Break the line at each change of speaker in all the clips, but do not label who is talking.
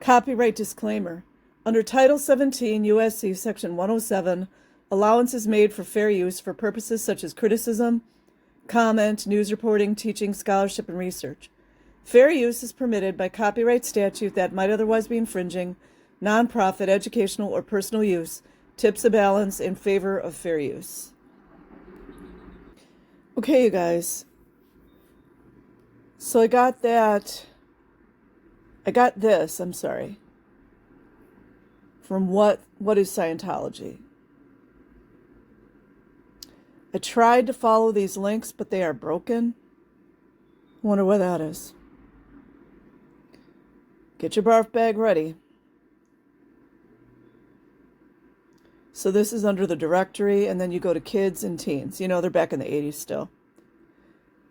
Copyright disclaimer. Under Title 17 U.S.C. Section 107, allowance is made for fair use for purposes such as criticism, comment, news reporting, teaching, scholarship, and research. Fair use is permitted by copyright statute that might otherwise be infringing nonprofit, educational, or personal use, tips a balance in favor of fair use. Okay, you guys. So I got this, from what is Scientology. I tried to follow these links, but they are broken. I wonder what that is. Get your barf bag ready. So this is under the directory, and then you go to kids and teens. You know, they're back in the 80s still.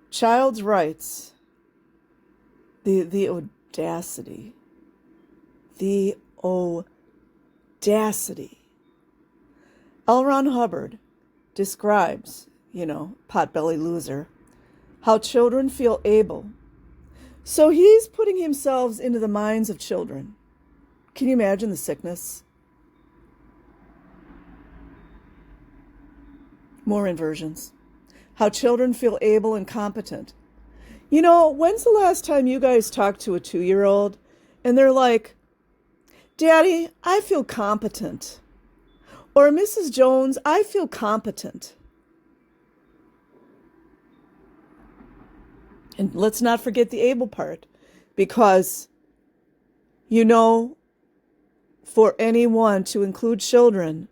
Child's rights. The audacity. The audacity. L. Ron Hubbard describes, potbelly loser, how children feel able. So he's putting himself into the minds of children. Can you imagine the sickness? More inversions. How children feel able and competent. When's the last time you guys talked to a 2-year-old and they're like, Daddy, I feel competent. Or Mrs. Jones, I feel competent. And let's not forget the able part, because, for anyone to include children,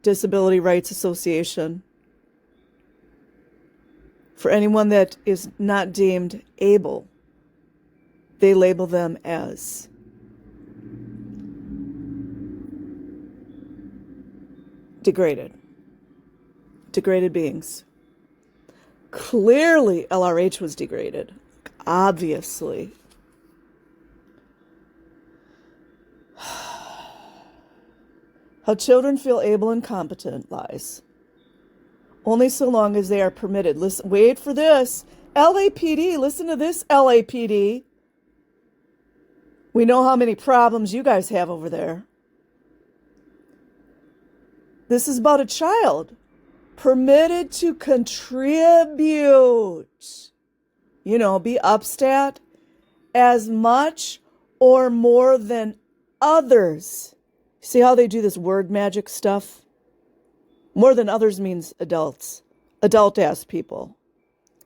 Disability Rights Association, for anyone that is not deemed able, they label them as degraded beings. Clearly, LRH was degraded. Obviously. How children feel able and competent lies. Only so long as they are permitted. Listen, wait for this. LAPD, listen to this, LAPD. We know how many problems you guys have over there. This is about a child permitted to contribute, be upstat as much or more than others. See how they do this word magic stuff? More than others means adults, adult-ass people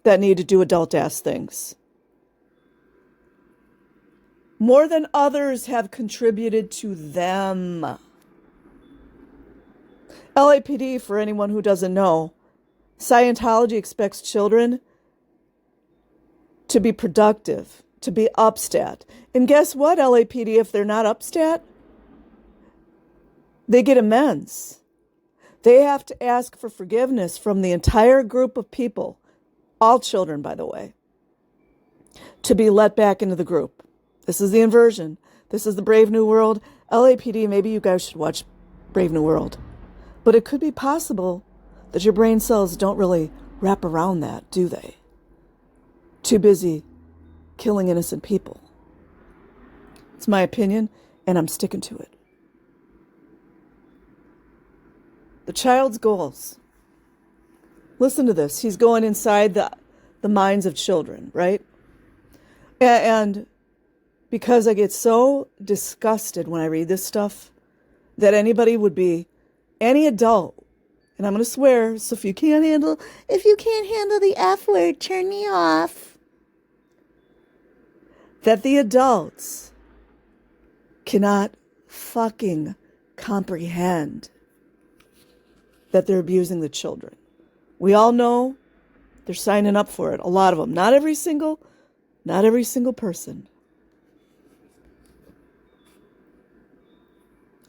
that need to do adult-ass things. More than others have contributed to them. LAPD, for anyone who doesn't know, Scientology expects children to be productive, to be upstat. And guess what, LAPD, if they're not upstat, they get amends. They have to ask for forgiveness from the entire group of people, all children, by the way, to be let back into the group. This is the inversion. This is the Brave New World. LAPD, maybe you guys should watch Brave New World. But it could be possible that your brain cells don't really wrap around that, do they? Too busy killing innocent people. It's my opinion, and I'm sticking to it. The child's goals. Listen to this. He's going inside the minds of children, right? And because I get so disgusted when I read this stuff, that any adult, and I'm going to swear, so if you can't handle the F word, turn me off. That the adults cannot fucking comprehend that they're abusing the children. We all know they're signing up for it. A lot of them. Not every single person.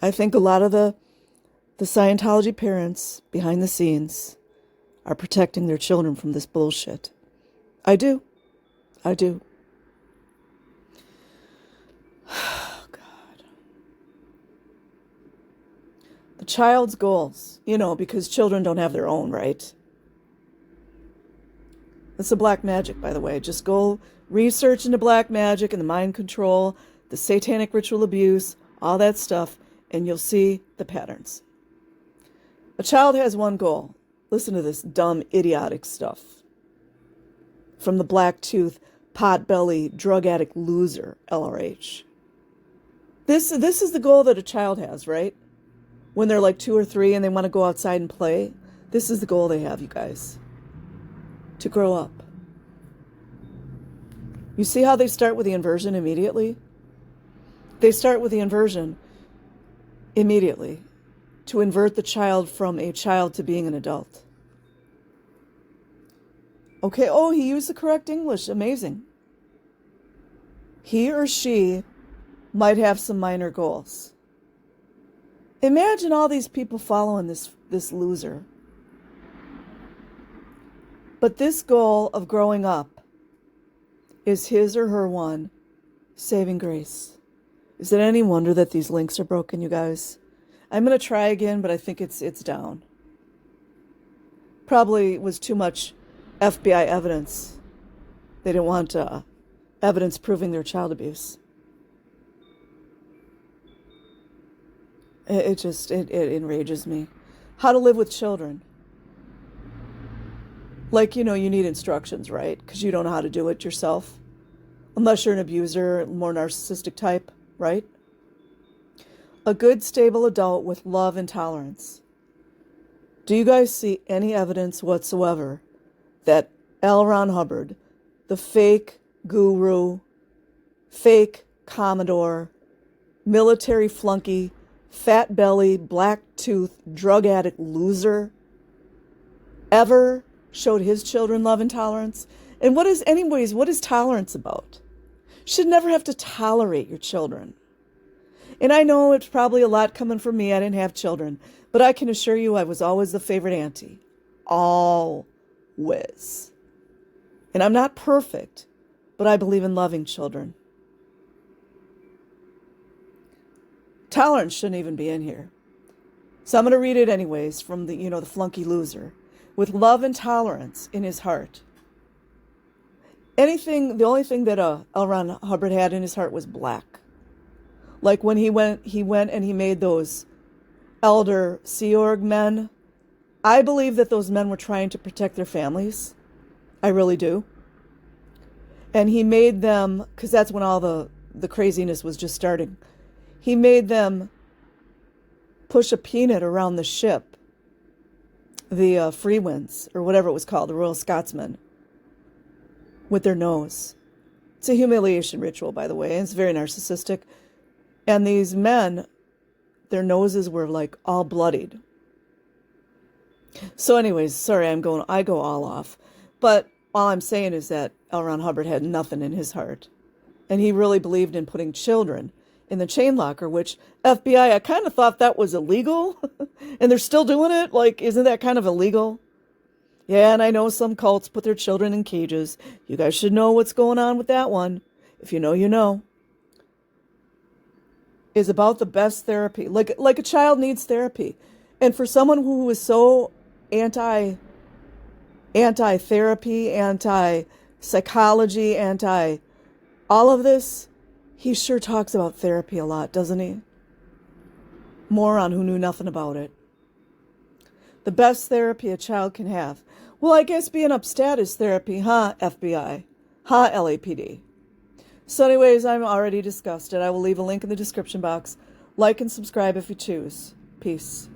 I think a lot of the Scientology parents behind the scenes are protecting their children from this bullshit. I do. Oh, God. The child's goals, because children don't have their own, right? That's a black magic, by the way. Just go research into black magic and the mind control. the satanic ritual abuse, all that stuff, and you'll see the patterns. A child has one goal. Listen to this dumb, idiotic stuff. From the black tooth, pot-belly, drug addict loser, LRH. This is the goal that a child has, right? When they're like 2 or 3 and they want to go outside and play. This is the goal they have, you guys. To grow up. You see how they start with the inversion immediately? They start with the inversion immediately to invert the child from a child to being an adult. Okay, oh, he used the correct English. Amazing. He or she might have some minor goals. Imagine all these people following this loser. But this goal of growing up is his or her one saving grace. Is it any wonder that these links are broken, you guys? I'm going to try again, but I think it's down. Probably was too much FBI evidence. They didn't want evidence proving their child abuse. It enrages me. How to live with children. Like, you need instructions, right? Because you don't know how to do it yourself. Unless you're an abuser, more narcissistic type, right? A good, stable adult with love and tolerance. Do you guys see any evidence whatsoever that L. Ron Hubbard, the fake guru, fake Commodore, military flunky, fat belly, black tooth, drug addict loser, ever showed his children love and tolerance? And what is tolerance about? Should never have to tolerate your children. And I know it's probably a lot coming from me. I didn't have children. But I can assure you I was always the favorite auntie. Always. And I'm not perfect, but I believe in loving children. Tolerance shouldn't even be in here. So I'm going to read it anyways from the flunky loser. With love and tolerance in his heart. The only thing that L. Ron Hubbard had in his heart was black. Like when he went and he made those elder Sea Org men. I believe that those men were trying to protect their families. I really do. And he made them, because that's when all the craziness was just starting. He made them push a peanut around the ship, the Free Winds, or whatever it was called, the Royal Scotsmen, with their nose. It's a humiliation ritual, by the way, and it's very narcissistic. And these men, their noses were like all bloodied. So anyways, sorry, I go all off. But all I'm saying is that L. Ron Hubbard had nothing in his heart. And he really believed in putting children in the chain locker, which FBI, I kind of thought that was illegal. And they're still doing it? Like, isn't that kind of illegal? Yeah, and I know some cults put their children in cages. You guys should know what's going on with that one. If you know, you know. Is about the best therapy. Like a child needs therapy. And for someone who is so anti-therapy, anti-psychology, all of this, he sure talks about therapy a lot, doesn't he? Moron who knew nothing about it. The best therapy a child can have. Well, I guess being upstat is therapy, huh, FBI? Huh, LAPD? So anyways, I'm already disgusted. I will leave a link in the description box. Like and subscribe if you choose. Peace.